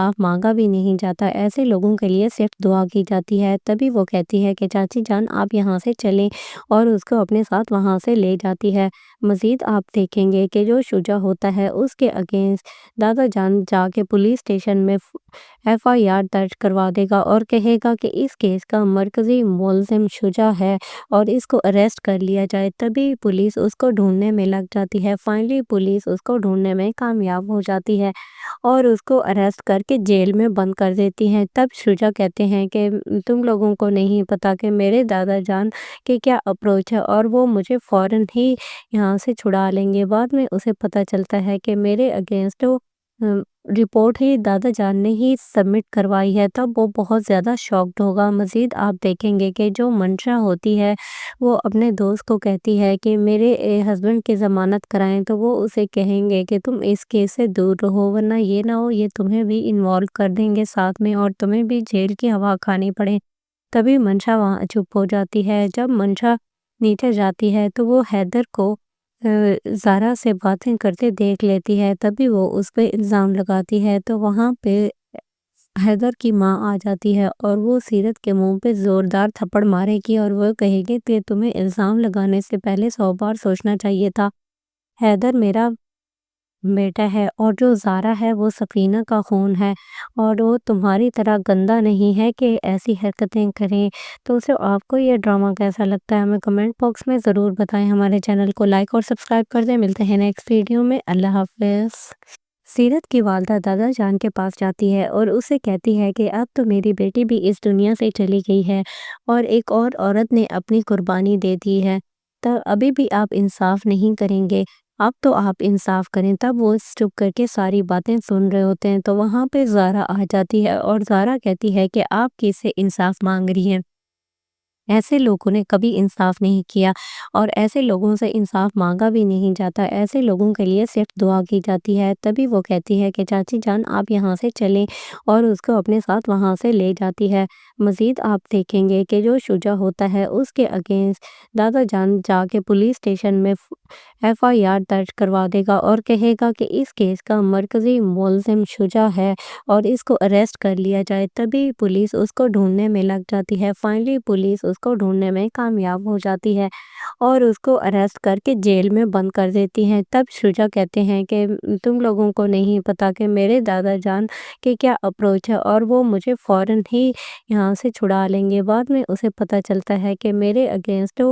इंसाफ मांगा भी नहीं जाता। ऐसे लोगों के लिए सिर्फ दुआ की जाती है। तभी वो कहती है कि चाची जान आप यहाँ से चलें और उसको अपने साथ वहाँ से ले जाती है। मज़ीद आप देखेंगे कि जो शुजा होता है उसके अगेंस्ट दादा जान जाके पुलिस स्टेशन में एफआईआर दर्ज करवा देगा और कहेगा कि इस केस का मरकज़ी मुलज़िम शुजा है और इसको अरेस्ट कर लिया जाए। तभी पुलिस उसको ढूंढने में लग जाती है। फाइनली पुलिस उसको ढूंढने में कामयाब हो जाती है और उसको अरेस्ट करके जेल में बंद कर देती हैं। तब शुजा कहते हैं कि तुम लोगों को नहीं पता कि मेरे दादा जान के क्या अप्रोच है और वो मुझे फ़ौरन ही यहाँ से छुड़ा लेंगे। बाद में उसे पता चलता है कि मेरे अगेंस्ट रिपोर्ट ही दादा जान ने ही सबमिट करवाई है। तब वो बहुत ज़्यादा शॉक्ड होगा। मज़ीद आप देखेंगे कि जो मंशा होती है वो अपने दोस्त को कहती है कि मेरे हस्बैंड की ज़मानत कराएं, तो वो उसे कहेंगे कि तुम इस केस से दूर रहो वरना ये ना हो ये तुम्हें भी इन्वॉल्व कर देंगे साथ में और तुम्हें भी जेल की हवा खानी पड़े। तभी मंशा वहाँ चुप हो जाती है। जब मंशा नीचे जाती है तो वो हैदर को ज़ारा से बातें करते देख लेती है। तभी वो उस पे इल्ज़ाम लगाती है तो वहाँ पे हैदर की माँ आ जाती है और वो सीरत के मुंह पे ज़ोरदार थप्पड़ मारेगी और वो कहेगी कि तुम्हें इल्ज़ाम लगाने से पहले 100 बार सोचना चाहिए था। हैदर मेरा बेटा है और जो ज़ारा है वो सफ़ीना का खून है और वो तुम्हारी तरह गंदा नहीं है कि ऐसी हरकतें करें। तो आपको ये ड्रामा कैसा लगता है हमें कमेंट बॉक्स में ज़रूर बताएं। हमारे चैनल को लाइक और सब्सक्राइब कर दें। मिलते हैं नेक्स्ट वीडियो में। अल्लाह हाफ़िज़। सीरत की वालदा दादा जान के पास जाती है और उसे कहती है कि अब तो मेरी बेटी भी इस दुनिया से चली गई है और एक और औरत ने अपनी कुर्बानी दे दी है। तो अभी भी आप इंसाफ नहीं करेंगे, अब तो आप इंसाफ करें। तब वो चुप करके सारी बातें सुन रहे होते हैं तो वहाँ पे ज़ारा आ जाती है और ज़ारा कहती है कि आप किससे इंसाफ मांग रही हैं। ऐसे लोगों ने कभी इंसाफ नहीं किया और ऐसे लोगों से इंसाफ मांगा भी नहीं जाता। ऐसे लोगों के लिए सिर्फ दुआ की जाती है। तभी वो कहती है कि चाची जान आप यहाँ से चलें और उसको अपने साथ वहाँ से ले जाती है। मज़ीद आप देखेंगे कि जो शुजा होता है उसके अगेंस्ट दादा जान जाके पुलिस स्टेशन में एफआईआर दर्ज करवा देगा और कहेगा कि इस केस का मरकज़ी मुलज़िम शुजा है और इसको अरेस्ट कर लिया जाए। तभी पुलिस उसको ढूंढने में लग जाती है। फाइनली पुलिस उसको ढूंढने में कामयाब हो जाती है और उसको अरेस्ट करके जेल में बंद कर देती हैं। तब शुजा कहते हैं कि तुम लोगों को नहीं पता कि मेरे दादा जान के क्या अप्रोच है और वो मुझे फ़ौरन ही यहाँ से छुड़ा लेंगे। बाद में उसे पता चलता है कि मेरे अगेंस्ट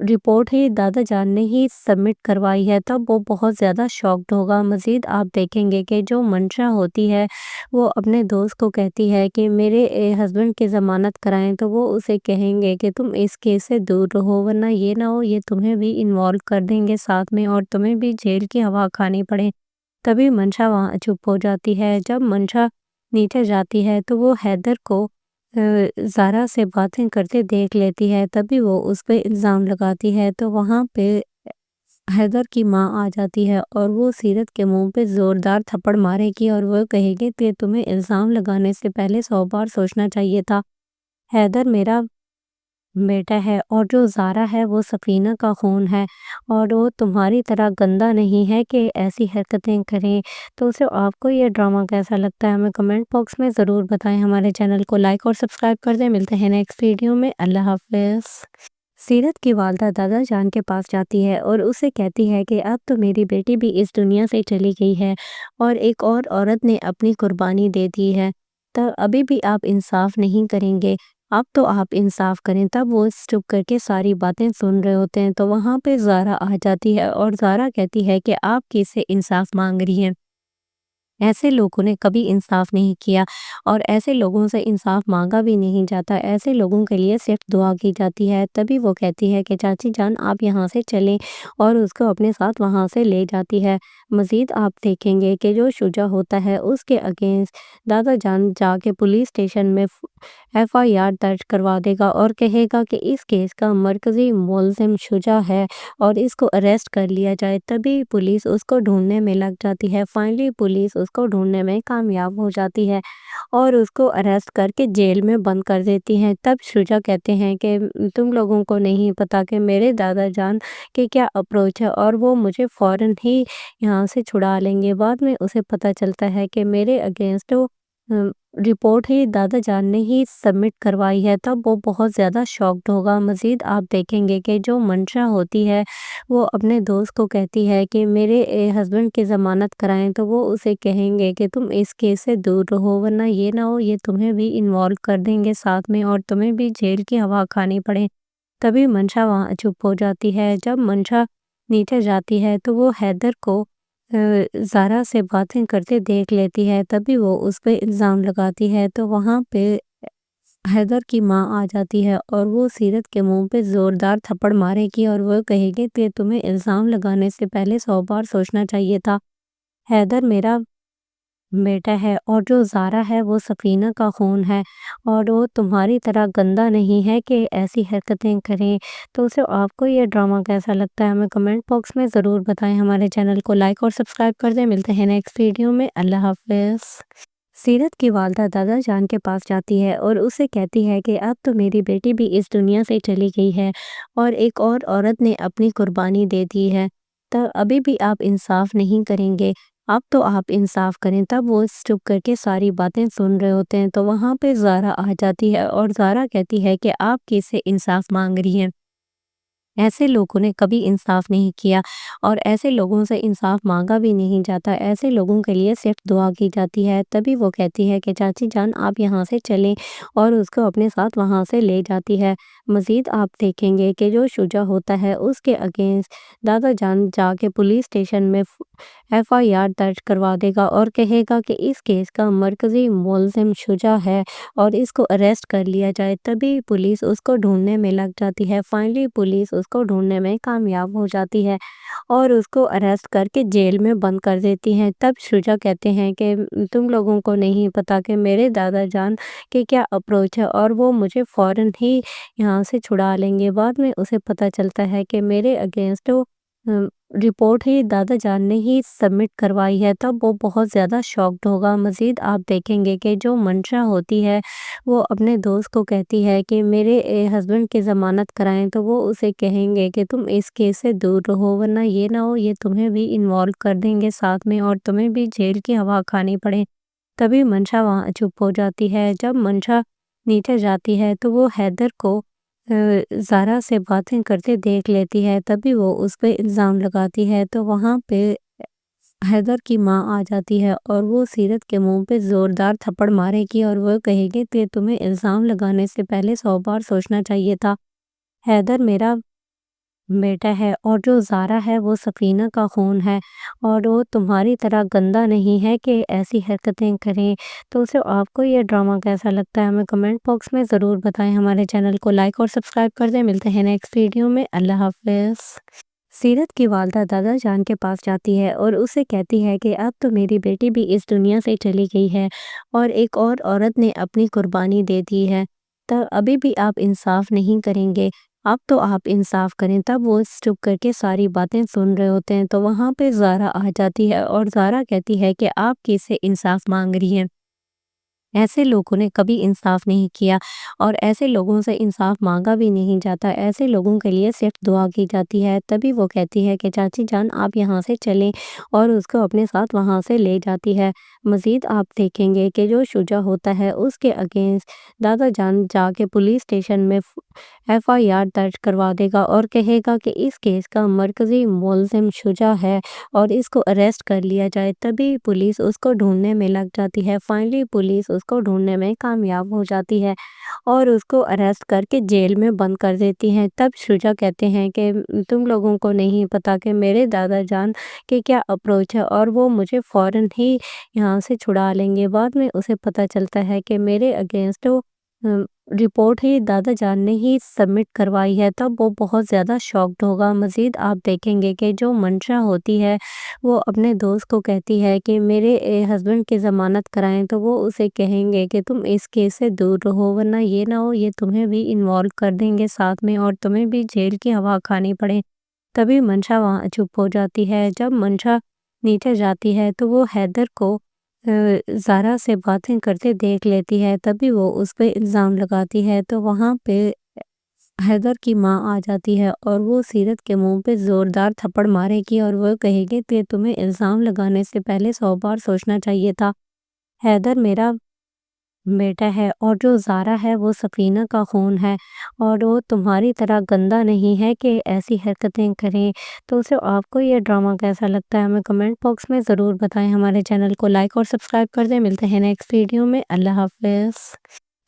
रिपोर्ट ही दादा जान ने ही सबमिट करवाई है। तब वो बहुत ज़्यादा शॉक्ड होगा। मज़ीद आप देखेंगे कि जो मंशा होती है वो अपने दोस्त को कहती है कि मेरे हस्बैंड की ज़मानत कराएं, तो वो उसे कहेंगे कि तुम इस केस से दूर रहो वरना ये ना हो ये तुम्हें भी इन्वॉल्व कर देंगे साथ में और तुम्हें भी जेल की हवा खानी पड़े। तभी मंशा वहाँ चुप हो जाती है। जब मंशा नीचे जाती है तो वो हैदर को ज़ारा से बातें करते देख लेती है। तभी वो उस पे इल्ज़ाम लगाती है तो वहाँ पे हैदर की माँ आ जाती है और वो सीरत के मुंह पे ज़ोरदार थप्पड़ मारेगी और वो कहेगी कि तुम्हें इल्ज़ाम लगाने से पहले 100 बार सोचना चाहिए था। हैदर मेरा बेटा है और जो ज़ारा है वो सफ़ीना का खून है और वो तुम्हारी तरह गंदा नहीं है कि ऐसी हरकतें करें। तो आपको ये ड्रामा कैसा लगता है हमें कमेंट बॉक्स में ज़रूर बताएं। हमारे चैनल को लाइक और सब्सक्राइब कर दें। मिलते हैं नेक्स्ट वीडियो में। अल्लाह हाफ़िज़। सीरत की वालदा दादा जान के पास जाती है और उसे कहती है कि अब तो मेरी बेटी भी इस दुनिया से चली गई है और एक और औरत ने अपनी कुर्बानी दे दी है। तो अभी भी आप इंसाफ नहीं करेंगे, अब तो आप इंसाफ करें। तब वो चुप करके सारी बातें सुन रहे होते हैं तो वहाँ पे ज़ारा आ जाती है और ज़ारा कहती है कि आप किससे इंसाफ मांग रही हैं। ऐसे लोगों ने कभी इंसाफ नहीं किया और ऐसे लोगों से इंसाफ मांगा भी नहीं जाता। ऐसे लोगों के लिए सिर्फ दुआ की जाती है। तभी वो कहती है कि चाची जान आप यहाँ से चलें और उसको अपने साथ वहाँ से ले जाती है। मज़ीद आप देखेंगे कि जो शुजा होता है उसके अगेंस्ट दादा जान जाके पुलिस स्टेशन में FIR दर्ज करवा देगा और कहेगा कि इस केस का मरकज़ी मुलज़िम शुजा है और इसको अरेस्ट कर लिया जाए। तभी पुलिस उसको ढूँढने में लग जाती है। फाइनली पुलिस उसको ढूँढने में कामयाब हो जाती है और उसको अरेस्ट करके जेल में बंद कर देती हैं। तब शुजा कहते हैं कि तुम लोगों को नहीं पता कि मेरे दादा जान की क्या अप्रोच है और वो मुझे फ़ौरन ही यहाँ से छुड़ा लेंगे। बाद में उसे पता चलता है कि मेरे अगेंस्ट रिपोर्ट ही दादा जान ने ही सबमिट करवाई है। तब वो बहुत ज़्यादा शॉक्ड होगा। मज़ीद आप देखेंगे कि जो मंशा होती है वो अपने दोस्त को कहती है कि मेरे हस्बैंड की ज़मानत कराएं, तो वो उसे कहेंगे कि तुम इस केस से दूर रहो, वरना ये ना हो ये तुम्हें भी इन्वॉल्व कर देंगे साथ में और तुम्हें भी जेल की हवा खानी पड़े। तभी मंशा वहाँ चुप हो जाती है। जब मंशा नीचे जाती है तो वो हैदर को ज़ारा से बातें करते देख लेती है। तभी वो उस पे इल्ज़ाम लगाती है तो वहाँ पे हैदर की माँ आ जाती है और वो सीरत के मुंह पे ज़ोरदार थप्पड़ मारेगी और वो कहेगी कि तुम्हें इल्ज़ाम लगाने से पहले 100 बार सोचना चाहिए था। हैदर मेरा बेटा है और जो ज़ारा है वो सफ़ीना का खून है और वो तुम्हारी तरह गंदा नहीं है कि ऐसी हरकतें करें। तो उसे आपको ये ड्रामा कैसा लगता है हमें कमेंट बॉक्स में ज़रूर बताएं। हमारे चैनल को लाइक और सब्सक्राइब कर दें। मिलते हैं नेक्स्ट वीडियो में। अल्लाह हाफ़िज़। सीरत की वालदा दादा जान के पास जाती है और उसे कहती है कि अब तो मेरी बेटी भी इस दुनिया से चली गई है और एक और औरत ने अपनी कुर्बानी दे दी है। तो अभी भी आप इंसाफ नहीं करेंगे, अब तो आप इंसाफ करें। तब वो चुप करके सारी बातें सुन रहे होते हैं तो वहाँ पे ज़ारा आ जाती है और ज़ारा कहती है कि आप किससे इंसाफ मांग रही हैं। ऐसे लोगों ने कभी इंसाफ नहीं किया और ऐसे लोगों से इंसाफ मांगा भी नहीं जाता। ऐसे लोगों के लिए सिर्फ दुआ की जाती है। तभी वो कहती है कि चाची जान आप यहाँ से चलें और उसको अपने साथ वहाँ से ले जाती है। मज़ीद आप देखेंगे कि जो शुजा होता है उसके अगेंस्ट दादा जान जाके पुलिस स्टेशन में FIR दर्ज करवा देगा और कहेगा कि इस केस का मरकज़ी मुलज़िम शुजा है और इसको अरेस्ट कर लिया जाए। तभी पुलिस उसको ढूँढने में लग जाती है। फाइनली पुलिस उसको ढूँढने में कामयाब हो जाती है और उसको अरेस्ट करके जेल में बंद कर देती हैं। तब शुजा कहते हैं कि तुम लोगों को नहीं पता कि मेरे दादा जान की क्या अप्रोच है और वो मुझे फ़ौरन ही यहाँ से छुड़ा लेंगे। बाद में उसे पता चलता है कि मेरे अगेंस्ट रिपोर्ट ही दादा जान ने ही सबमिट करवाई है। तब वो बहुत ज़्यादा शॉक्ड होगा। मज़ीद आप देखेंगे कि जो मंशा होती है वो अपने दोस्त को कहती है कि मेरे हस्बैंड की ज़मानत कराएं, तो वो उसे कहेंगे कि तुम इस केस से दूर रहो, वरना ये ना हो ये तुम्हें भी इन्वॉल्व कर देंगे साथ में और तुम्हें भी जेल की हवा खानी पड़े। तभी मंशा वहाँ चुप हो जाती है। जब मंशा नीचे जाती है तो वो हैदर को ज़ारा से बातें करते देख लेती है। तभी वो उस पे इल्ज़ाम लगाती है तो वहाँ पे हैदर की माँ आ जाती है और वो सीरत के मुंह पे ज़ोरदार थप्पड़ मारेगी और वो कहेगी कि तुम्हें इल्ज़ाम लगाने से पहले 100 बार सोचना चाहिए था। हैदर मेरा बेटा है और जो ज़ारा है वो सफ़ीना का खून है और वो तुम्हारी तरह गंदा नहीं है कि ऐसी हरकतें करें। तो उसे आपको ये ड्रामा कैसा लगता है हमें कमेंट बॉक्स में ज़रूर बताएं। हमारे चैनल को लाइक और सब्सक्राइब कर दें। मिलते हैं नेक्स्ट वीडियो में। अल्लाह हाफ़िज़। सीरत की वालदा दादा जान के पास जाती है और उसे कहती है कि अब तो मेरी बेटी भी इस दुनिया से चली गई है और एक और औरत ने अपनी कुर्बानी दे दी है। तो अभी भी आप इंसाफ नहीं करेंगे, अब तो आप इंसाफ करें। तब वो चुप करके सारी बातें सुन रहे होते हैं तो वहाँ पे ज़ारा आ जाती है और ज़ारा कहती है कि आप किससे इंसाफ मांग रही हैं। ऐसे लोगों ने कभी इंसाफ नहीं किया और ऐसे लोगों से इंसाफ मांगा भी नहीं जाता। ऐसे लोगों के लिए सिर्फ दुआ की जाती है। तभी वो कहती है कि चाची जान आप यहाँ से चलें और उसको अपने साथ वहाँ से ले जाती है। मज़ीद आप देखेंगे कि जो शुजा होता है उसके अगेंस्ट दादा जान जाके पुलिस स्टेशन में FIR दर्ज करवा देगा और कहेगा कि इस केस का मरकज़ी मुलज़िम शुजा है और इसको अरेस्ट कर लिया जाए। तभी पुलिस उसको ढूँढने में लग जाती है। फाइनली पुलिस उसको ढूँढने में कामयाब हो जाती है और उसको अरेस्ट करके जेल में बंद कर देती हैं। तब शुजा कहते हैं कि तुम लोगों को नहीं पता कि मेरे दादा जान की क्या अप्रोच है और वो मुझे फ़ौरन ही यहाँ से छुड़ा लेंगे। बाद में उसे पता चलता है कि मेरे अगेंस्ट रिपोर्ट ही दादा जान ने ही सबमिट करवाई है, तब वो बहुत ज़्यादा शॉक्ड होगा। मज़ीद आप देखेंगे कि जो मंशा होती है वो अपने दोस्त को कहती है कि मेरे हस्बैंड की ज़मानत कराएं, तो वो उसे कहेंगे कि तुम इस केस से दूर रहो, वरना ये ना हो ये तुम्हें भी इन्वॉल्व कर देंगे साथ में और तुम्हें भी जेल की हवा खानी पड़े। तभी मंशा वहाँ चुप हो जाती है। जब मंशा नीचे जाती है तो वो हैदर को ज़ारा से बातें करते देख लेती है। तभी वो उस पे इल्ज़ाम लगाती है, तो वहाँ पे हैदर की माँ आ जाती है और वो सीरत के मुंह पे ज़ोरदार थप्पड़ मारेगी और वो कहेगी कि तुम्हें इल्ज़ाम लगाने से पहले 100 बार सोचना चाहिए था। हैदर मेरा बेटा है और जो ज़ारा है वो सकीना का खून है और वो तुम्हारी तरह गंदा नहीं है कि ऐसी हरकतें करें। तो आपको ये ड्रामा कैसा लगता है हमें कमेंट बॉक्स में ज़रूर बताएं। हमारे चैनल को लाइक और सब्सक्राइब कर दें। मिलते हैं नेक्स्ट वीडियो में। अल्लाह हाफ़िज़।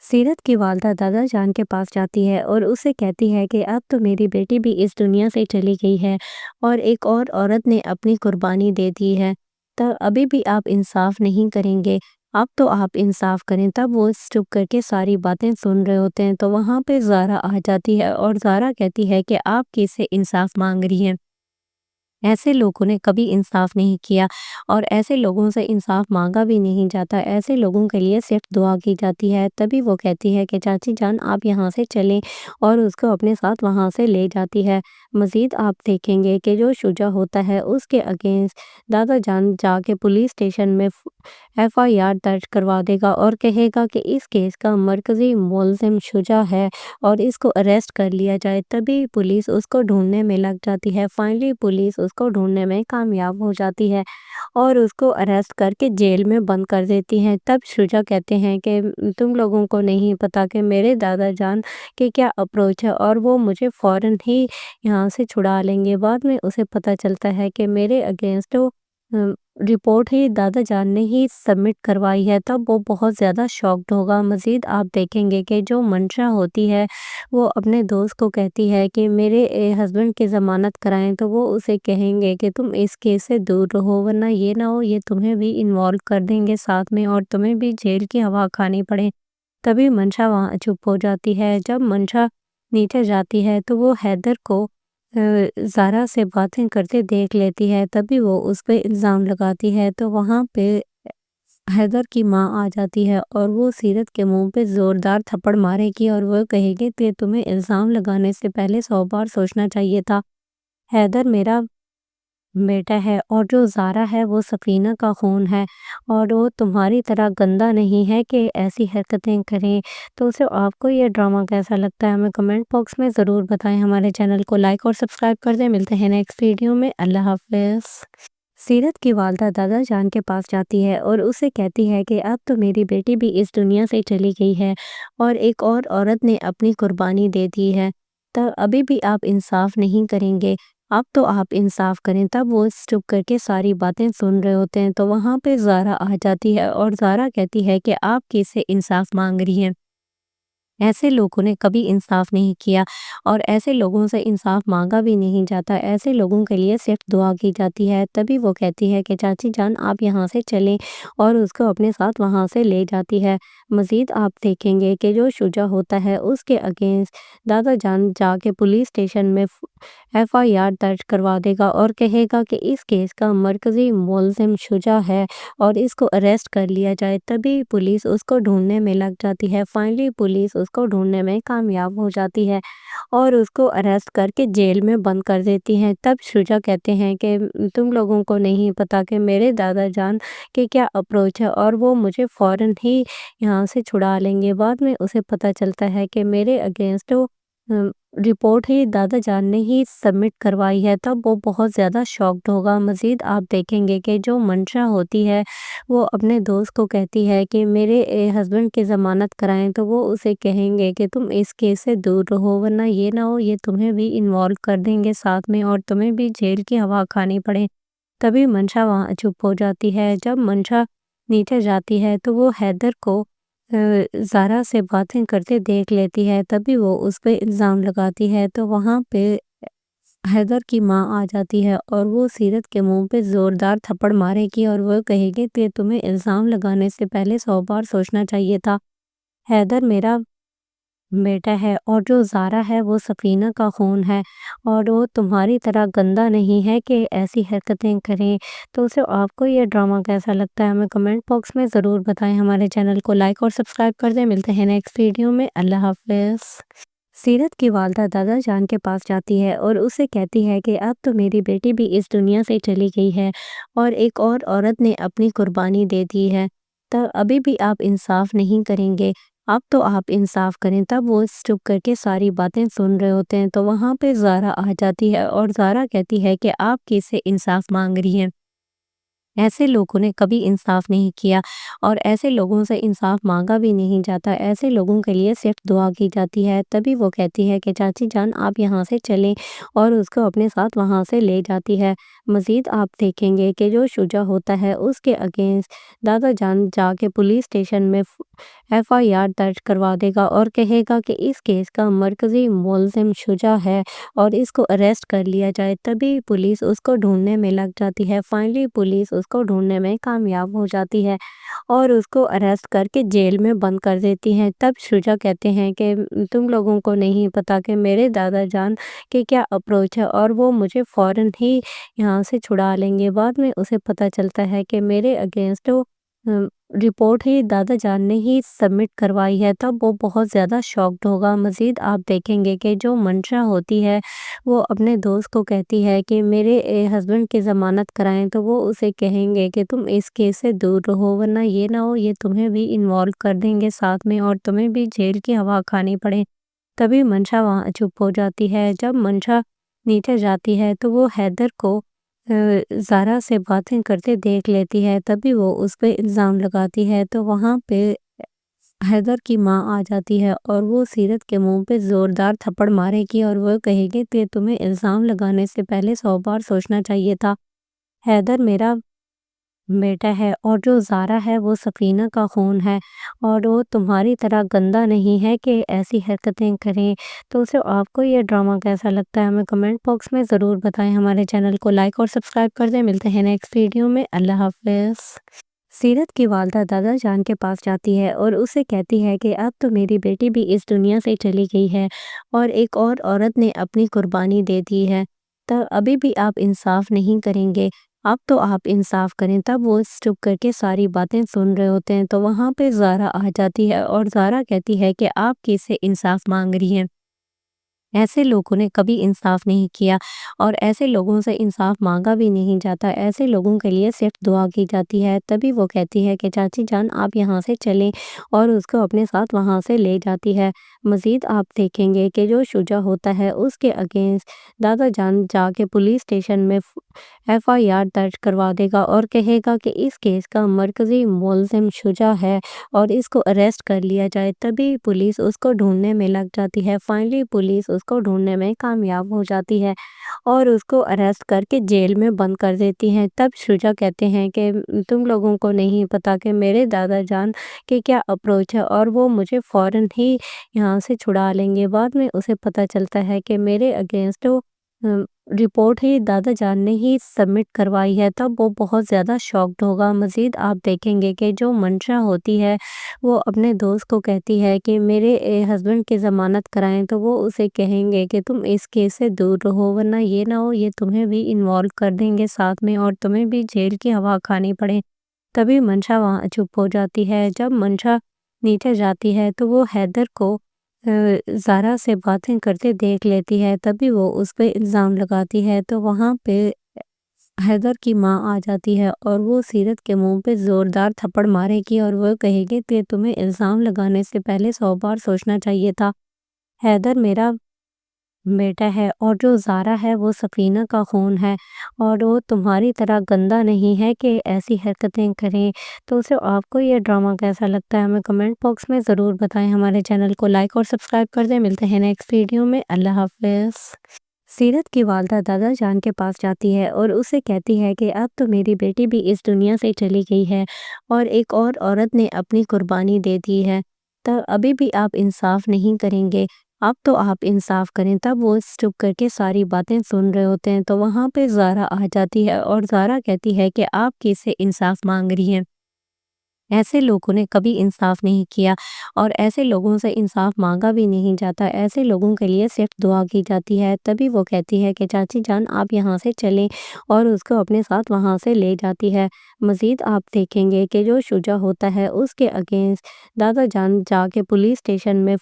सीरत की वालदा दादा जान के पास जाती है और उसे कहती है कि अब तो मेरी बेटी भी इस दुनिया से चली गई है और एक और औरत ने अपनी कुर्बानी दे दी है, तो अभी भी आप इंसाफ नहीं करेंगे। अब तो आप इंसाफ करें। तब वो चुप करके सारी बातें सुन रहे होते हैं, तो वहाँ पे ज़ारा आ जाती है और ज़ारा कहती है कि आप किससे इंसाफ मांग रही हैं। ऐसे लोगों ने कभी इंसाफ नहीं किया और ऐसे लोगों से इंसाफ मांगा भी नहीं जाता। ऐसे लोगों के लिए सिर्फ दुआ की जाती है। तभी वो कहती है कि चाची जान आप यहाँ से चलें और उसको अपने साथ वहाँ से ले जाती है। मज़ीद आप देखेंगे कि जो शुजा होता है उसके अगेंस्ट दादा जान जाके पुलिस स्टेशन में FIR दर्ज करवा देगा और कहेगा कि इस केस का मरकज़ी मुलज़िम शुजा है और इसको अरेस्ट कर लिया जाए। तभी पुलिस उसको ढूंढने में लग जाती है। फाइनली पुलिस उसको ढूंढने में कामयाब हो जाती है और उसको अरेस्ट करके जेल में बंद कर देती हैं। तब शुजा कहते हैं कि तुम लोगों को नहीं पता कि मेरे दादा जान के क्या अप्रोच है और वो मुझे फ़ौरन ही यहाँ से छुड़ा लेंगे। बाद में उसे पता चलता है कि मेरे अगेंस्ट रिपोर्ट ही दादा जान ने ही सबमिट करवाई है, तब वो बहुत ज़्यादा शॉक्ड होगा। मज़ीद आप देखेंगे कि जो मंशा होती है वो अपने दोस्त को कहती है कि मेरे हस्बैंड की ज़मानत कराएं, तो वो उसे कहेंगे कि तुम इस केस से दूर रहो, वरना ये ना हो ये तुम्हें भी इन्वॉल्व कर देंगे साथ में और तुम्हें भी जेल की हवा खानी पड़े। तभी मंशा वहाँ चुप हो जाती है। जब मंशा नीचे जाती है तो वो हैदर को ज़ारा से बातें करते देख लेती है। तभी वो उस पे इल्ज़ाम लगाती है, तो वहाँ पे हैदर की माँ आ जाती है और वो सीरत के मुंह पे ज़ोरदार थप्पड़ मारेगी और वो कहेगी कि तुम्हें इल्ज़ाम लगाने से पहले 100 बार सोचना चाहिए था। हैदर मेरा बेटा है और जो ज़ारा है वो सकीना का खून है और वो तुम्हारी तरह गंदा नहीं है कि ऐसी हरकतें करें। तो आपको ये ड्रामा कैसा लगता है हमें कमेंट बॉक्स में ज़रूर बताएं। हमारे चैनल को लाइक और सब्सक्राइब कर दें। मिलते हैं नेक्स्ट वीडियो में। अल्लाह हाफ़िज़। सीरत की वालदा दादा जान के पास जाती है और उसे कहती है कि अब तो मेरी बेटी भी इस दुनिया से चली गई है और एक और औरत ने अपनी कुर्बानी दे दी है, तो अभी भी आप इंसाफ नहीं करेंगे। अब तो आप इंसाफ करें। तब वो चुप करके सारी बातें सुन रहे होते हैं, तो वहाँ पे ज़ारा आ जाती है और ज़ारा कहती है कि आप किससे इंसाफ मांग रही हैं। ऐसे लोगों ने कभी इंसाफ नहीं किया और ऐसे लोगों से इंसाफ मांगा भी नहीं जाता। ऐसे लोगों के लिए सिर्फ दुआ की जाती है। तभी वो कहती है कि चाची जान आप यहाँ से चलें और उसको अपने साथ वहाँ से ले जाती है। मज़ीद आप देखेंगे कि जो शुजा होता है उसके अगेंस्ट दादा जान जाके पुलिस स्टेशन में FIR दर्ज करवा देगा और कहेगा कि इस केस का मरकज़ी मुलज़िम शुजा है और इसको अरेस्ट कर लिया जाए। तभी पुलिस उसको ढूंढने में लग जाती है। फाइनली पुलिस उसको ढूंढने में कामयाब हो जाती है और उसको अरेस्ट करके जेल में बंद कर देती हैं। तब शुजा कहते हैं कि तुम लोगों को नहीं पता कि मेरे दादा जान के क्या अप्रोच है और वो मुझे फ़ौरन ही यहाँ से छुड़ा लेंगे। बाद में उसे पता चलता है कि मेरे अगेंस्ट रिपोर्ट ही दादा जान ने ही सबमिट करवाई है, तब वो बहुत ज़्यादा शॉक्ड होगा। मज़ीद आप देखेंगे कि जो मंशा होती है वो अपने दोस्त को कहती है कि मेरे हस्बैंड की ज़मानत कराएं, तो वो उसे कहेंगे कि तुम इस केस से दूर रहो, वरना ये ना हो ये तुम्हें भी इन्वॉल्व कर देंगे साथ में और तुम्हें भी जेल की हवा खानी पड़े। तभी मंशा वहाँ चुप हो जाती है। जब मंशा नीचे जाती है तो वो हैदर को ज़ारा से बातें करते देख लेती है। तभी वो उस पे इल्ज़ाम लगाती है, तो वहाँ पे हैदर की माँ आ जाती है और वो सीरत के मुंह पे ज़ोरदार थप्पड़ मारेगी और वो कहेगी कि तुम्हें इल्ज़ाम लगाने से पहले 100 बार सोचना चाहिए था। हैदर मेरा बेटा है और जो ज़ारा है वो सफ़ीना का खून है और वो तुम्हारी तरह गंदा नहीं है कि ऐसी हरकतें करें। तो आपको ये ड्रामा कैसा लगता है हमें कमेंट बॉक्स में ज़रूर बताएं। हमारे चैनल को लाइक और सब्सक्राइब कर दें। मिलते हैं नेक्स्ट वीडियो में। अल्लाह हाफ़िज़। सीरत की वालदा दादा जान के पास जाती है और उसे कहती है कि अब तो मेरी बेटी भी इस दुनिया से चली गई है और एक और औरत ने अपनी कुर्बानी दे दी है। तो अभी भी आप इंसाफ नहीं करेंगे। अब तो आप इंसाफ करें। तब वो चुप करके सारी बातें सुन रहे होते हैं तो वहाँ पे ज़ारा आ जाती है और ज़ारा कहती है कि आप किससे इंसाफ मांग रही हैं। ऐसे लोगों ने कभी इंसाफ नहीं किया और ऐसे लोगों से इंसाफ मांगा भी नहीं जाता। ऐसे लोगों के लिए सिर्फ दुआ की जाती है। तभी वो कहती है कि चाची जान आप यहाँ से चलें और उसको अपने साथ वहाँ से ले जाती है। मज़ीद आप देखेंगे कि जो शुजा होता है उसके अगेंस्ट दादा जान जाके पुलिस स्टेशन में एफआईआर दर्ज करवा देगा और कहेगा कि इस केस का मरकज़ी मुलज़िम शुजा है और इसको अरेस्ट कर लिया जाए। तभी पुलिस उसको ढूँढने में लग जाती है। फाइनली पुलिस उसको ढूँढने में कामयाब हो जाती है और उसको अरेस्ट करके जेल में बंद कर देती हैं। तब शुजा कहते हैं कि तुम लोगों को नहीं पता कि मेरे दादा जान के क्या अप्रोच है और वो मुझे फ़ौरन ही यहाँ से छुड़ा लेंगे। बाद में उसे पता चलता है कि मेरे अगेंस्ट रिपोर्ट ही दादा जान ने ही सबमिट करवाई है। तब वो बहुत ज़्यादा शॉक्ड होगा। मज़ीद आप देखेंगे कि जो मंशा होती है वो अपने दोस्त को कहती है कि मेरे हस्बैंड की ज़मानत कराएं। तो वो उसे कहेंगे कि तुम इस केस से दूर रहो वरना ये ना हो ये तुम्हें भी इन्वॉल्व कर देंगे साथ में और तुम्हें भी जेल की हवा खानी पड़े। तभी मंशा वहाँ चुप हो जाती है। जब मंशा नीचे जाती है तो वो हैदर को ज़ारा से बातें करते देख लेती है। तभी वो उस पे इल्ज़ाम लगाती है तो वहाँ पे हैदर की माँ आ जाती है और वो सीरत के मुंह पे ज़ोरदार थप्पड़ मारेगी और वो कहेगी कि तुम्हें इल्ज़ाम लगाने से पहले 100 बार सोचना चाहिए था। हैदर मेरा बेटा है और जो ज़ारा है वो सफ़ीना का खून है और वो तुम्हारी तरह गंदा नहीं है कि ऐसी हरकतें करें। तो आपको ये ड्रामा कैसा लगता है हमें कमेंट बॉक्स में ज़रूर बताएं। हमारे चैनल को लाइक और सब्सक्राइब कर दें। मिलते हैं नेक्स्ट वीडियो में। अल्लाह हाफ़िज़। सीरत की वालदा दादा जान के पास जाती है और उसे कहती है कि अब तो मेरी बेटी भी इस दुनिया से चली गई है और एक और औरत ने अपनी कुर्बानी दे दी है। तो अभी भी आप इंसाफ नहीं करेंगे। अब तो आप इंसाफ करें। तब वो चुप करके सारी बातें सुन रहे होते हैं तो वहाँ पे ज़ारा आ जाती है और ज़ारा कहती है कि आप किससे इंसाफ मांग रही हैं। ऐसे लोगों ने कभी इंसाफ नहीं किया और ऐसे लोगों से इंसाफ मांगा भी नहीं जाता। ऐसे लोगों के लिए सिर्फ दुआ की जाती है। तभी वो कहती है कि चाची जान आप यहाँ से चलें और उसको अपने साथ वहाँ से ले जाती है। मज़ीद आप देखेंगे कि जो शुजा होता है उसके अगेंस्ट दादा जान जाके पुलिस स्टेशन में एफआईआर दर्ज करवा देगा और कहेगा कि इस केस का मरकज़ी मुलज़िम शुजा है और इसको अरेस्ट कर लिया जाए। तभी पुलिस उसको ढूँढने में लग जाती है। फाइनली पुलिस उसको ढूँढने में कामयाब हो जाती है और उसको अरेस्ट करके जेल में बंद कर देती हैं। तब शुजा कहते हैं कि तुम लोगों को नहीं पता कि मेरे दादा जान के क्या अप्रोच है और वो मुझे फ़ौरन ही यहाँ से छुड़ा लेंगे। बाद में उसे पता चलता है कि मेरे अगेंस्ट रिपोर्ट ही दादा जान ने ही सबमिट करवाई है। तब वो बहुत ज़्यादा शॉक्ड होगा। मज़ीद आप देखेंगे कि जो मंशा होती है वो अपने दोस्त को कहती है कि मेरे हस्बैंड की ज़मानत कराएं। तो वो उसे कहेंगे कि तुम इस केस से दूर रहो वरना ये ना हो ये तुम्हें भी इन्वॉल्व कर देंगे साथ में और तुम्हें भी जेल की हवा खानी पड़े। तभी मंशा वहाँ चुप हो जाती है। जब मंशा नीचे जाती है तो वो हैदर को ज़ारा से बातें करते देख लेती है। तभी वो उस पे इल्ज़ाम लगाती है तो वहाँ पे हैदर की माँ आ जाती है और वो सीरत के मुंह पे ज़ोरदार थप्पड़ मारेगी और वो कहेगी कि तुम्हें इल्ज़ाम लगाने से पहले 100 बार सोचना चाहिए था। हैदर मेरा बेटा है और जो ज़ारा है वो सफ़ीना का खून है और वो तुम्हारी तरह गंदा नहीं है कि ऐसी हरकतें करें। तो आपको ये ड्रामा कैसा लगता है हमें कमेंट बॉक्स में ज़रूर बताएं। हमारे चैनल को लाइक और सब्सक्राइब कर दें। मिलते हैं नेक्स्ट वीडियो में। अल्लाह हाफ़िज़। सीरत की वालदा दादा जान के पास जाती है और उसे कहती है कि अब तो मेरी बेटी भी इस दुनिया से चली गई है और एक और औरत ने अपनी कुर्बानी दे दी है। तो अभी भी आप इंसाफ नहीं करेंगे। अब तो आप इंसाफ करें। तब वो चुप करके सारी बातें सुन रहे होते हैं तो वहाँ पे ज़ारा आ जाती है और ज़ारा कहती है कि आप किससे इंसाफ मांग रही हैं। ऐसे लोगों ने कभी इंसाफ नहीं किया और ऐसे लोगों से इंसाफ मांगा भी नहीं जाता। ऐसे लोगों के लिए सिर्फ दुआ की जाती है। तभी वो कहती है कि चाची जान आप यहाँ से चलें और उसको अपने साथ वहाँ से ले जाती है। मज़ीद आप देखेंगे कि जो शुजा होता है उसके अगेंस्ट दादा जान जाके पुलिस स्टेशन में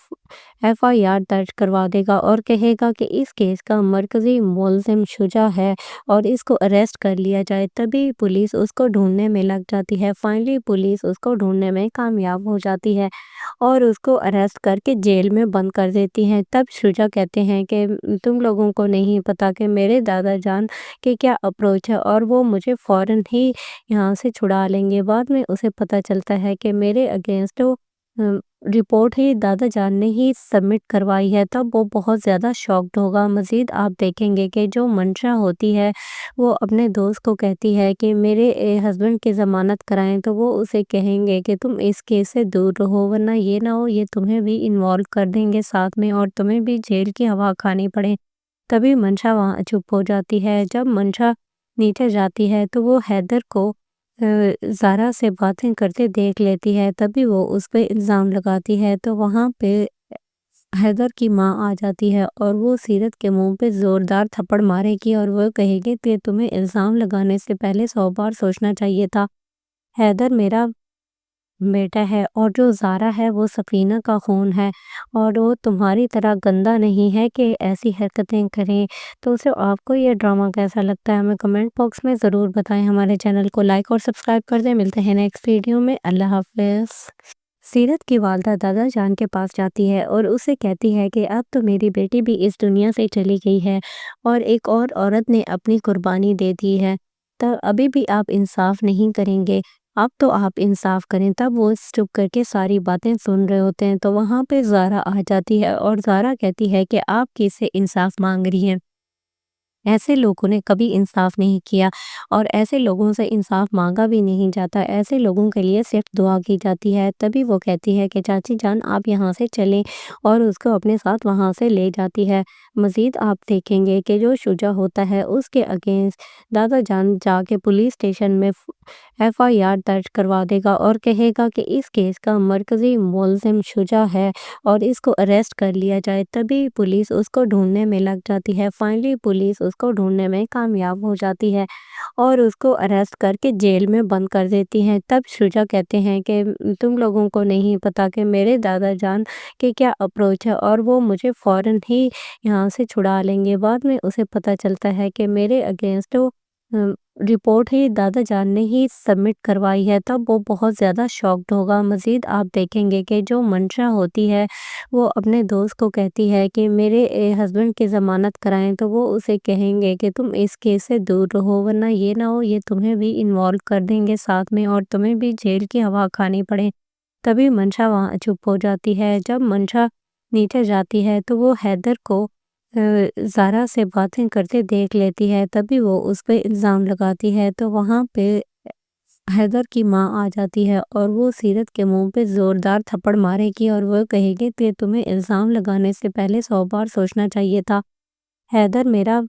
एफआईआर दर्ज करवा देगा और कहेगा कि इस केस का मरकज़ी मुलज़िम शुजा है और इसको अरेस्ट कर लिया जाए। तभी पुलिस उसको ढूँढने में लग जाती है। फाइनली पुलिस उसको ढूँढने में कामयाब हो जाती है और उसको अरेस्ट करके जेल में बंद कर देती हैं। तब शुजा कहते हैं कि तुम लोगों को नहीं पता कि मेरे दादा जान की क्या अप्रोच है और वो मुझे फ़ौरन ही यहाँ से छुड़ा लेंगे। बाद में उसे पता चलता है कि मेरे अगेंस्ट रिपोर्ट ही दादा जान ने ही सबमिट करवाई है। तब वो बहुत ज़्यादा शॉक्ड होगा। मज़ीद आप देखेंगे कि जो मंशा होती है वो अपने दोस्त को कहती है कि मेरे हस्बैंड की ज़मानत कराएं, तो वो उसे कहेंगे कि तुम इस केस से दूर रहो वरना ये ना हो ये तुम्हें भी इन्वॉल्व कर देंगे साथ में और तुम्हें भी जेल की हवा खानी पड़े। तभी मंशा वहाँ चुप हो जाती है। जब मंशा नीचे जाती है तो वो हैदर को ज़ारा से बातें करते देख लेती है। तभी वो उस पे इल्ज़ाम लगाती है तो वहाँ पे हैदर की माँ आ जाती है और वो सीरत के मुंह पे ज़ोरदार थप्पड़ मारेगी और वो कहेगी कि तुम्हें इल्ज़ाम लगाने से पहले 100 बार सोचना चाहिए था। हैदर मेरा बेटा है और जो ज़ारा है वो सफ़ीना का खून है और वो तुम्हारी तरह गंदा नहीं है कि ऐसी हरकतें करें। तो सिर्फ आपको ये ड्रामा कैसा लगता है हमें कमेंट बॉक्स में ज़रूर बताएं। हमारे चैनल को लाइक और सब्सक्राइब कर दें। मिलते हैं नेक्स्ट वीडियो में। अल्लाह हाफ़िज़। सीरत की वालदा दादा जान के पास जाती है और उसे कहती है कि अब तो मेरी बेटी भी इस दुनिया से चली गई है और एक और औरत ने अपनी कुर्बानी दे दी है। तो अभी भी आप इंसाफ नहीं करेंगे। अब तो आप इंसाफ करें। तब वो चुप करके सारी बातें सुन रहे होते हैं तो वहाँ पे ज़ारा आ जाती है और ज़ारा कहती है कि आप किससे इंसाफ मांग रही हैं। ऐसे लोगों ने कभी इंसाफ नहीं किया और ऐसे लोगों से इंसाफ मांगा भी नहीं जाता। ऐसे लोगों के लिए सिर्फ दुआ की जाती है। तभी वो कहती है कि चाची जान आप यहाँ से चलें और उसको अपने साथ वहाँ से ले जाती है। मज़ीद आप देखेंगे कि जो शुजा होता है उसके अगेंस्ट दादा जान जाके पुलिस स्टेशन में एफआईआर दर्ज करवा देगा और कहेगा कि इस केस का मरकज़ी मुलज़िम शुजा है और इसको अरेस्ट कर लिया जाए। तभी पुलिस उसको ढूँढने में लग जाती है। फाइनली पुलिस उसको ढूँढने में कामयाब हो जाती है और उसको अरेस्ट करके जेल में बंद कर देती हैं। तब शुजा कहते हैं कि तुम लोगों को नहीं पता कि मेरे दादा जान की क्या अप्रोच है और वो मुझे फ़ौरन ही यहाँ से छुड़ा लेंगे। बाद में उसे पता चलता है कि मेरे अगेंस्ट रिपोर्ट ही दादा जान ने ही सबमिट करवाई है। तब वो बहुत ज़्यादा शॉक्ड होगा। मज़ीद आप देखेंगे कि जो मंशा होती है वो अपने दोस्त को कहती है कि मेरे हस्बैंड की ज़मानत कराएं, तो वो उसे कहेंगे कि तुम इस केस से दूर रहो वरना ये ना हो ये तुम्हें भी इन्वॉल्व कर देंगे साथ में और तुम्हें भी जेल की हवा खानी पड़े। तभी मंशा वहाँ चुप हो जाती है। जब मंशा नीचे जाती है तो वो हैदर को ज़ारा से बातें करते देख लेती है। तभी वो उस पे इल्ज़ाम लगाती है तो वहाँ पे हैदर की माँ आ जाती है और वो सीरत के मुंह पे ज़ोरदार थप्पड़ मारेगी और वो कहेगी कि तुम्हें इल्ज़ाम लगाने से पहले 100 बार सोचना चाहिए था। हैदर मेरा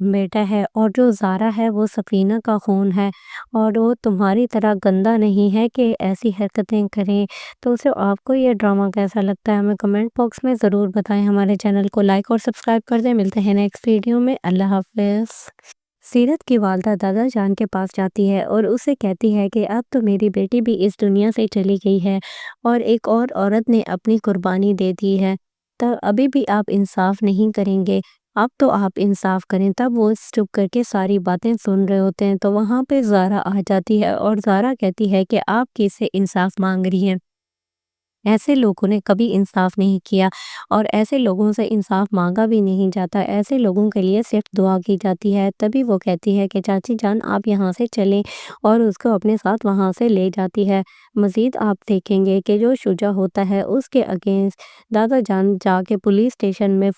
बेटा है और जो ज़ारा है वो सफ़ीना का खून है और वो तुम्हारी तरह गंदा नहीं है कि ऐसी हरकतें करें। तो सिर्फ आपको ये ड्रामा कैसा लगता है हमें कमेंट बॉक्स में ज़रूर बताएं। हमारे चैनल को लाइक और सब्सक्राइब कर दें। मिलते हैं नेक्स्ट वीडियो में। अल्लाह हाफ़िज़। सीरत की वालदा दादा जान के पास जाती है और उसे कहती है कि अब तो मेरी बेटी भी इस दुनिया से चली गई है और एक और औरत ने अपनी कुर्बानी दे दी है। तो अभी भी आप इंसाफ नहीं करेंगे। अब तो आप इंसाफ करें। तब वो चुप करके सारी बातें सुन रहे होते हैं तो वहाँ पे ज़ारा आ जाती है और ज़ारा कहती है कि आप किससे इंसाफ मांग रही हैं। ऐसे लोगों ने कभी इंसाफ नहीं किया और ऐसे लोगों से इंसाफ मांगा भी नहीं जाता। ऐसे लोगों के लिए सिर्फ दुआ की जाती है। तभी वो कहती है कि चाची जान आप यहाँ से चलें और उसको अपने साथ वहाँ से ले जाती है। मज़ीद आप देखेंगे कि जो शुजा होता है उसके अगेंस्ट दादा जान जाके पुलिस स्टेशन में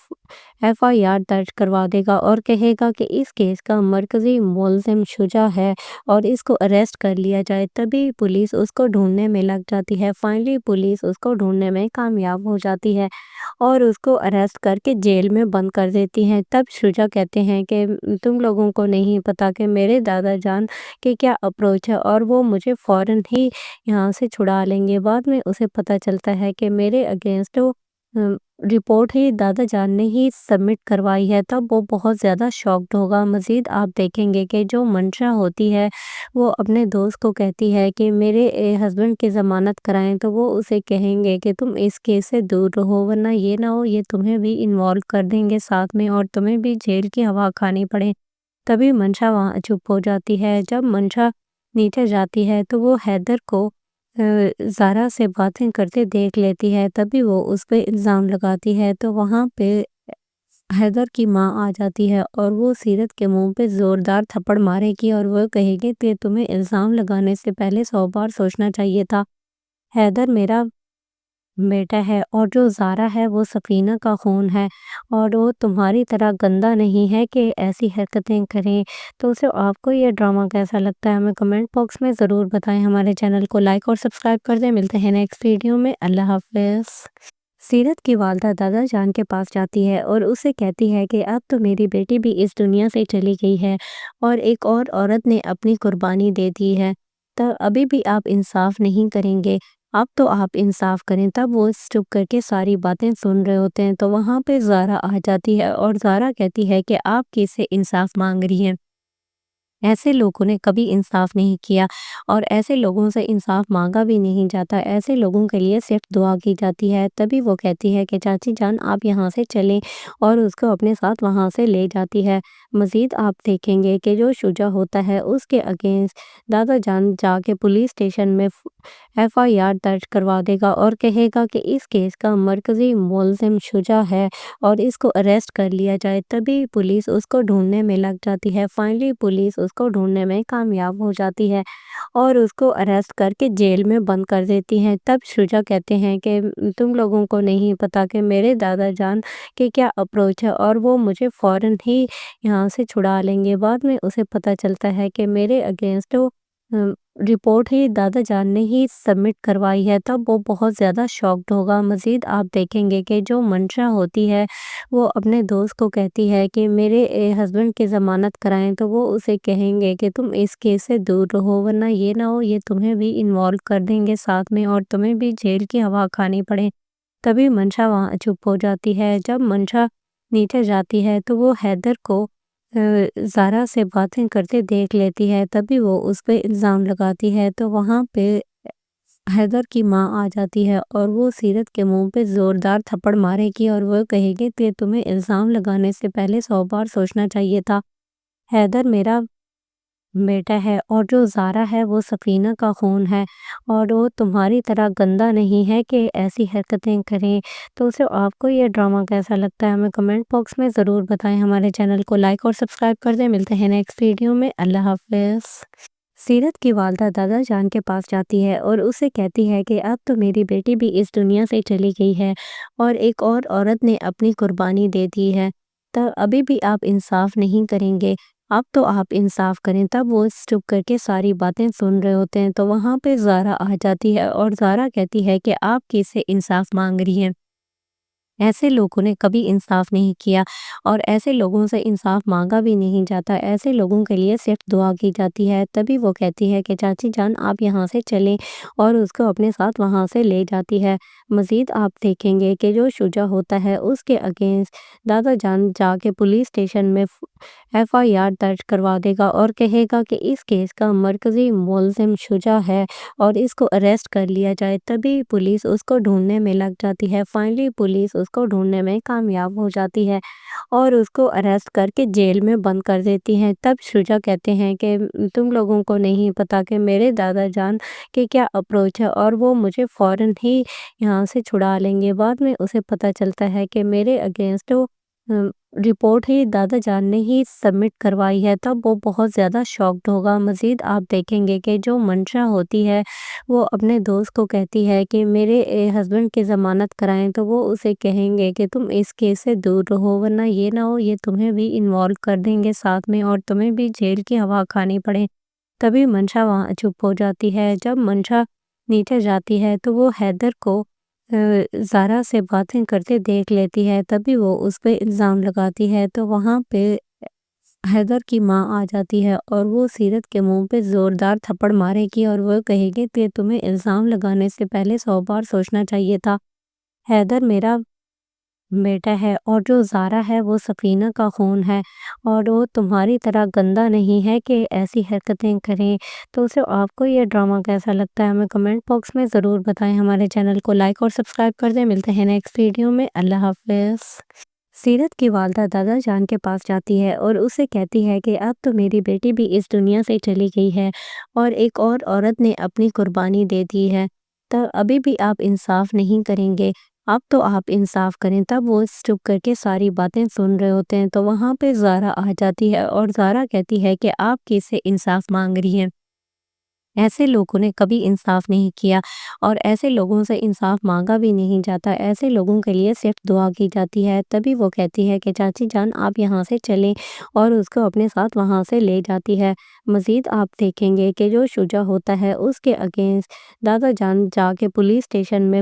एफआईआर दर्ज करवा देगा और कहेगा कि इस केस का मरकज़ी मुलज़िम शुजा है और इसको अरेस्ट कर लिया जाए। तभी पुलिस उसको ढूँढने में लग जाती है। फाइनली पुलिस उसको ढूँढने में कामयाब हो जाती है और उसको अरेस्ट करके जेल में बंद कर देती हैं। तब शुजा कहते हैं कि तुम लोगों को नहीं पता कि मेरे दादा जान के क्या अप्रोच है और वो मुझे फ़ौरन ही यहाँ से छुड़ा लेंगे। बाद में उसे पता चलता है कि मेरे अगेंस्ट रिपोर्ट ही दादा जान ने ही सबमिट करवाई है। तब वो बहुत ज़्यादा शॉक्ड होगा। मज़ीद आप देखेंगे कि जो मंशा होती है वो अपने दोस्त को कहती है कि मेरे हस्बैंड की ज़मानत कराएं, तो वो उसे कहेंगे कि तुम इस केस से दूर रहो, वरना ये ना हो ये तुम्हें भी इन्वॉल्व कर देंगे साथ में और तुम्हें भी जेल की हवा खानी पड़े। तभी मंशा वहाँ चुप हो जाती है। जब मंशा नीचे जाती है तो वो हैदर को ज़ारा से बातें करते देख लेती है। तभी वो उस पे इल्ज़ाम लगाती है तो वहाँ पे हैदर की माँ आ जाती है और वो सीरत के मुंह पे ज़ोरदार थप्पड़ मारेगी और वो कहेगी कि तुम्हें इल्ज़ाम लगाने से पहले 100 बार सोचना चाहिए था। हैदर मेरा बेटा है और जो ज़ारा है वो सफ़ीना का खून है और वो तुम्हारी तरह गंदा नहीं है कि ऐसी हरकतें करें। तो आपको ये ड्रामा कैसा लगता है हमें कमेंट बॉक्स में ज़रूर बताएं। हमारे चैनल को लाइक और सब्सक्राइब कर दें। मिलते हैं नेक्स्ट वीडियो में। अल्लाह हाफ़िज़। सीरत की वालदा दादा जान के पास जाती है और उसे कहती है कि अब तो मेरी बेटी भी इस दुनिया से चली गई है और एक और औरत ने अपनी कुर्बानी दे दी है। तो अभी भी आप इंसाफ नहीं करेंगे, अब तो आप इंसाफ करें। तब वो चुप करके सारी बातें सुन रहे होते हैं तो वहाँ पे ज़ारा आ जाती है और ज़ारा कहती है कि आप किससे इंसाफ मांग रही हैं। ऐसे लोगों ने कभी इंसाफ नहीं किया और ऐसे लोगों से इंसाफ मांगा भी नहीं जाता। ऐसे लोगों के लिए सिर्फ दुआ की जाती है। तभी वो कहती है कि चाची जान आप यहाँ से चलें और उसको अपने साथ वहाँ से ले जाती है। मज़ीद आप देखेंगे कि जो शुजा होता है उसके अगेंस्ट दादा जान जाके पुलिस स्टेशन में FIR दर्ज करवा देगा और कहेगा कि इस केस का मरकज़ी मुलज़िम शुजा है और इसको अरेस्ट कर लिया जाए। तभी पुलिस उसको ढूँढने में लग जाती है। फाइनली पुलिस उसको ढूँढने में कामयाब हो जाती है और उसको अरेस्ट करके जेल में बंद कर देती हैं। तब शुजा कहते हैं कि तुम लोगों को नहीं पता कि मेरे दादा जान के क्या अप्रोच है और वो मुझे फ़ौरन ही यहाँ से छुड़ा लेंगे। बाद में उसे पता चलता है कि मेरे अगेंस्ट रिपोर्ट ही दादा जान ने ही सबमिट करवाई है। तब वो बहुत ज़्यादा शॉक्ड होगा। मज़ीद आप देखेंगे कि जो मंशा होती है वो अपने दोस्त को कहती है कि मेरे हस्बैंड की ज़मानत कराएं, तो वो उसे कहेंगे कि तुम इस केस से दूर रहो, वरना ये ना हो ये तुम्हें भी इन्वॉल्व कर देंगे साथ में और तुम्हें भी जेल की हवा खानी पड़े। तभी मंशा वहाँ चुप हो जाती है। जब मंशा नीचे जाती है तो वो हैदर को ज़ारा से बातें करते देख लेती है। तभी वो उस पे इल्ज़ाम लगाती है तो वहाँ पे हैदर की माँ आ जाती है और वो सीरत के मुंह पे ज़ोरदार थप्पड़ मारेगी और वो कहेगी कि तुम्हें इल्ज़ाम लगाने से पहले 100 बार सोचना चाहिए था। हैदर मेरा बेटा है और जो ज़ारा है वो सफ़ीना का खून है और वो तुम्हारी तरह गंदा नहीं है कि ऐसी हरकतें करें। तो आपको ये ड्रामा कैसा लगता है हमें कमेंट बॉक्स में ज़रूर बताएं। हमारे चैनल को लाइक और सब्सक्राइब कर दें। मिलते हैं नेक्स्ट वीडियो में। अल्लाह हाफ़िज़। सीरत की वालदा दादा जान के पास जाती है और उसे कहती है कि अब तो मेरी बेटी भी इस दुनिया से चली गई है और एक और औरत ने अपनी कुर्बानी दे दी है। तो अभी भी आप इंसाफ नहीं करेंगे, अब तो आप इंसाफ करें। तब वो चुप करके सारी बातें सुन रहे होते हैं तो वहाँ पे ज़ारा आ जाती है और ज़ारा कहती है कि आप किससे इंसाफ मांग रही हैं। ऐसे लोगों ने कभी इंसाफ नहीं किया और ऐसे लोगों से इंसाफ मांगा भी नहीं जाता। ऐसे लोगों के लिए सिर्फ दुआ की जाती है। तभी वो कहती है कि चाची जान आप यहाँ से चलें और उसको अपने साथ वहाँ से ले जाती है। मज़ीद आप देखेंगे कि जो शुजा होता है उसके अगेंस्ट दादा जान जाके पुलिस स्टेशन में FIR दर्ज करवा देगा और कहेगा कि इस केस का मरकज़ी मुलज़िम शुजा है और इसको अरेस्ट कर लिया जाए। तभी पुलिस उसको ढूँढने में लग जाती है। फाइनली पुलिस उसको ढूँढने में कामयाब हो जाती है और उसको अरेस्ट करके जेल में बंद कर देती हैं। तब शुजा कहते हैं कि तुम लोगों को नहीं पता कि मेरे दादा जान के क्या अप्रोच है और वो मुझे फ़ौरन ही यहाँ से छुड़ा लेंगे। बाद में उसे पता चलता है कि मेरे अगेंस्ट रिपोर्ट ही दादा जान ने ही सबमिट करवाई है। तब वो बहुत ज़्यादा शॉक्ड होगा। मज़ीद आप देखेंगे कि जो मंशा होती है वो अपने दोस्त को कहती है कि मेरे हस्बैंड की ज़मानत कराएं, तो वो उसे कहेंगे कि तुम इस केस से दूर रहो, वरना ये ना हो ये तुम्हें भी इन्वॉल्व कर देंगे साथ में और तुम्हें भी जेल की हवा खानी पड़े। तभी मंशा वहाँ चुप हो जाती है। जब मंशा नीचे जाती है तो वो हैदर को زارا سے باتیں کرتے دیکھ لیتی ہے تبھی وہ اس پہ الزام لگاتی ہے تو وہاں پہ حیدر کی ماں آ جاتی ہے اور وہ سیرت کے منہ پہ زوردار تھپڑ مارے گی اور وہ کہے گی کہ تمہیں الزام لگانے سے پہلے 100 بار سوچنا چاہیے تھا۔ حیدر میرا بیٹا ہے اور جو زارا ہے وہ سفینہ کا خون ہے اور وہ تمہاری طرح گندا نہیں ہے کہ ایسی حرکتیں کریں۔ تو اسے آپ کو یہ ڈرامہ کیسا لگتا ہے ہمیں کمنٹ باکس میں ضرور بتائیں۔ ہمارے چینل کو لائک اور سبسکرائب کر دیں۔ ملتے ہیں نیکسٹ ویڈیو میں۔ اللہ حافظ۔ سیرت کی والدہ دادا جان کے پاس جاتی ہے اور اسے کہتی ہے کہ اب تو میری بیٹی بھی اس دنیا سے چلی گئی ہے اور ایک اور عورت نے اپنی قربانی دے دی ہے، تو ابھی بھی آپ انصاف نہیں کریں گے، اب تو آپ انصاف کریں۔ تب وہ چپ کر کے ساری باتیں سن رہے ہوتے ہیں تو وہاں پہ زارا آ جاتی ہے اور زارا کہتی ہے کہ آپ کس سے انصاف مانگ رہی ہیں، ایسے لوگوں نے کبھی انصاف نہیں کیا اور ایسے لوگوں سے انصاف مانگا بھی نہیں جاتا، ایسے لوگوں کے لیے صرف دعا کی جاتی ہے۔ تبھی وہ کہتی ہے کہ چاچی جان آپ یہاں سے چلیں اور اس کو اپنے ساتھ وہاں سے لے جاتی ہے۔ مزید آپ دیکھیں گے کہ جو شجا ہوتا ہے اس کے اگینسٹ دادا جان جا کے پولیس اسٹیشن میں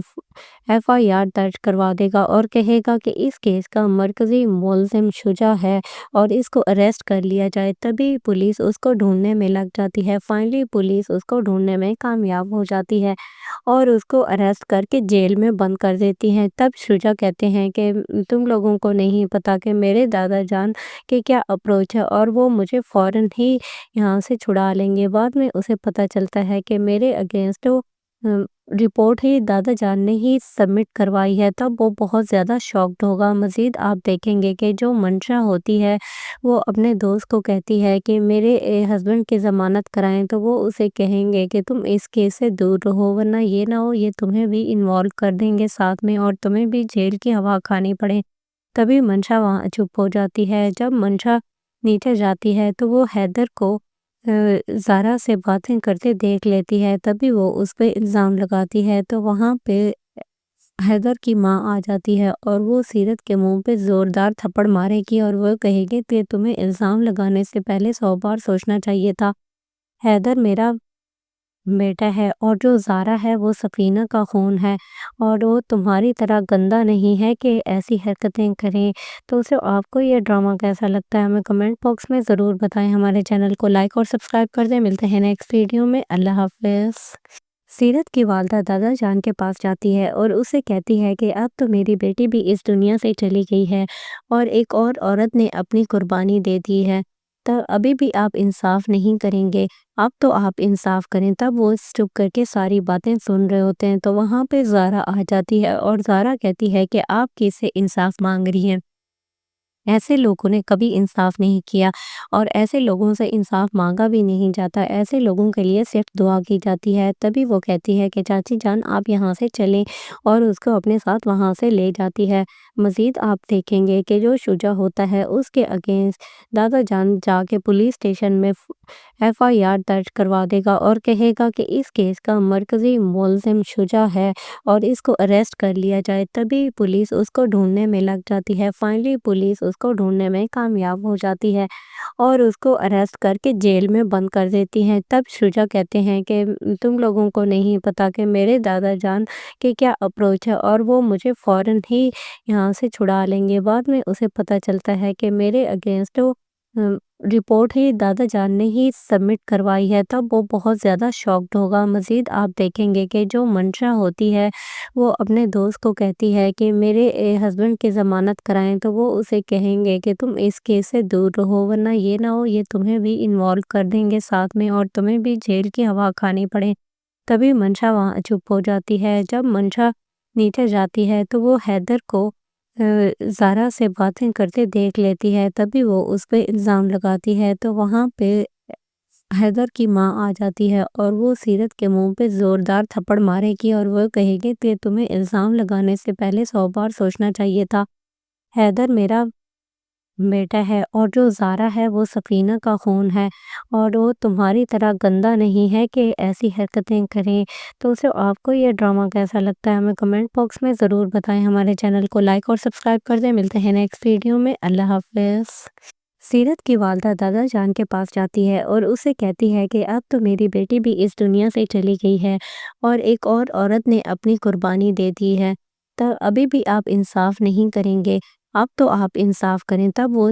FIR درج کروا دے گا اور کہے گا کہ اس کیس کا مرکزی ملزم شجا ہے اور اس کو اریسٹ کر لیا جائے۔ تبھی پولیس اس کو ڈھونڈنے میں لگ جاتی ہے۔ فائنلی پولیس اس کو ڈھونڈنے میں کامیاب ہو جاتی ہے اور اس کو اریسٹ کر کے جیل میں بند کر دیتی ہیں۔ تب شجا کہتے ہیں کہ تم لوگوں کو نہیں پتا کہ میرے دادا جان کے کیا اپروچ ہے اور وہ مجھے فوراً ہی یہاں سے چھڑا لیں گے۔ بعد میں اسے پتا چلتا ہے کہ میرے اگینسٹ رپورٹ ہی دادا جان نے ہی سبمٹ کروائی ہے، تب وہ بہت زیادہ شاکڈ ہوگا۔ مزید آپ دیکھیں گے کہ جو منشا ہوتی ہے وہ اپنے دوست کو کہتی ہے کہ میرے ہسبینڈ کی ضمانت کرائیں، تو وہ اسے کہیں گے کہ تم اس کیس سے دور رہو ورنہ یہ نہ ہو یہ تمہیں بھی انوالو کر دیں گے ساتھ میں اور تمہیں بھی جیل کی ہوا کھانی پڑے۔ تبھی منشا وہاں چپ ہو جاتی ہے۔ جب منشا نیچے جاتی ہے تو وہ حیدر کو زارا سے باتیں کرتے دیکھ لیتی ہے تبھی وہ اس پہ الزام لگاتی ہے تو وہاں پہ حیدر کی ماں آ جاتی ہے اور وہ سیرت کے منہ پہ زوردار تھپڑ مارے گی اور وہ کہے گی کہ تمہیں الزام لگانے سے پہلے 100 بار سوچنا چاہیے تھا۔ حیدر میرا بیٹا ہے اور جو زارا ہے وہ سفینہ کا خون ہے اور وہ تمہاری طرح گندا نہیں ہے کہ ایسی حرکتیں کریں۔ تو اسے آپ کو یہ ڈرامہ کیسا لگتا ہے ہمیں کمنٹ باکس میں ضرور بتائیں۔ ہمارے چینل کو لائک اور سبسکرائب کر دیں۔ ملتے ہیں نیکسٹ ویڈیو میں۔ اللہ حافظ۔ سیرت کی والدہ دادا جان کے پاس جاتی ہے اور اسے کہتی ہے کہ اب تو میری بیٹی بھی اس دنیا سے چلی گئی ہے اور ایک اور عورت نے اپنی قربانی دے دی ہے، تو ابھی بھی آپ انصاف نہیں کریں گے، اب تو آپ انصاف کریں۔ تب وہ چپ کر کے ساری باتیں سن رہے ہوتے ہیں تو وہاں پہ زارا آ جاتی ہے اور زارا کہتی ہے کہ آپ کس سے انصاف مانگ رہی ہیں، ایسے لوگوں نے کبھی انصاف نہیں کیا اور ایسے لوگوں سے انصاف مانگا بھی نہیں جاتا، ایسے لوگوں کے لیے صرف دعا کی جاتی ہے۔ تبھی وہ کہتی ہے کہ چاچی جان آپ یہاں سے چلیں اور اس کو اپنے ساتھ وہاں سے لے جاتی ہے۔ مزید آپ دیکھیں گے کہ جو شجا ہوتا ہے اس کے اگینسٹ دادا جان جا کے پولیس اسٹیشن میں FIR درج کروا دے گا اور کہے گا کہ اس کیس کا مرکزی ملزم شجا ہے اور اس کو اریسٹ کر لیا جائے۔ تبھی پولیس اس کو ڈھونڈنے میں لگ جاتی ہے۔ فائنلی پولیس اس کو ڈھونڈنے میں کامیاب ہو جاتی ہے اور اس کو اریسٹ کر کے جیل میں بند کر دیتی ہیں۔ تب شجا کہتے ہیں کہ تم لوگوں کو نہیں پتا کہ میرے دادا جان کے کیا اپروچ ہے اور وہ مجھے فوراً ہی یہاں سے چھڑا لیں گے۔ بعد میں اسے پتا چلتا ہے کہ میرے اگینسٹ رپورٹ ہی دادا جان نے ہی سبمٹ کروائی ہے، تب وہ بہت زیادہ شاکڈ ہوگا۔ مزید آپ دیکھیں گے کہ جو منشا ہوتی ہے وہ اپنے دوست کو کہتی ہے کہ میرے ہسبینڈ کی ضمانت کرائیں، تو وہ اسے کہیں گے کہ تم اس کیس سے دور رہو ورنہ یہ نہ ہو یہ تمہیں بھی انوالو کر دیں گے ساتھ میں اور تمہیں بھی جیل کی ہوا کھانی پڑے۔ تبھی منشا وہاں چپ ہو جاتی ہے۔ جب منشا نیچے جاتی ہے تو وہ حیدر کو زارا سے باتیں کرتے دیکھ لیتی ہے تبھی وہ اس پہ الزام لگاتی ہے تو وہاں پہ حیدر کی ماں آ جاتی ہے اور وہ سیرت کے منہ پہ زوردار تھپڑ مارے گی اور وہ کہے گی کہ تمہیں الزام لگانے سے پہلے 100 بار سوچنا چاہیے تھا۔ حیدر میرا بیٹا ہے اور جو زارا ہے وہ سفینہ کا خون ہے اور وہ تمہاری طرح گندا نہیں ہے کہ ایسی حرکتیں کریں۔ تو اسے آپ کو یہ ڈرامہ کیسا لگتا ہے ہمیں کمنٹ باکس میں ضرور بتائیں۔ ہمارے چینل کو لائک اور سبسکرائب کر دیں۔ ملتے ہیں نیکسٹ ویڈیو میں۔ اللہ حافظ۔ سیرت کی والدہ دادا جان کے پاس جاتی ہے اور اسے کہتی ہے کہ اب تو میری بیٹی بھی اس دنیا سے چلی گئی ہے اور ایک اور عورت نے اپنی قربانی دے دی ہے، تو ابھی بھی آپ انصاف نہیں کریں گے، اب تو آپ انصاف کریں۔ تب وہ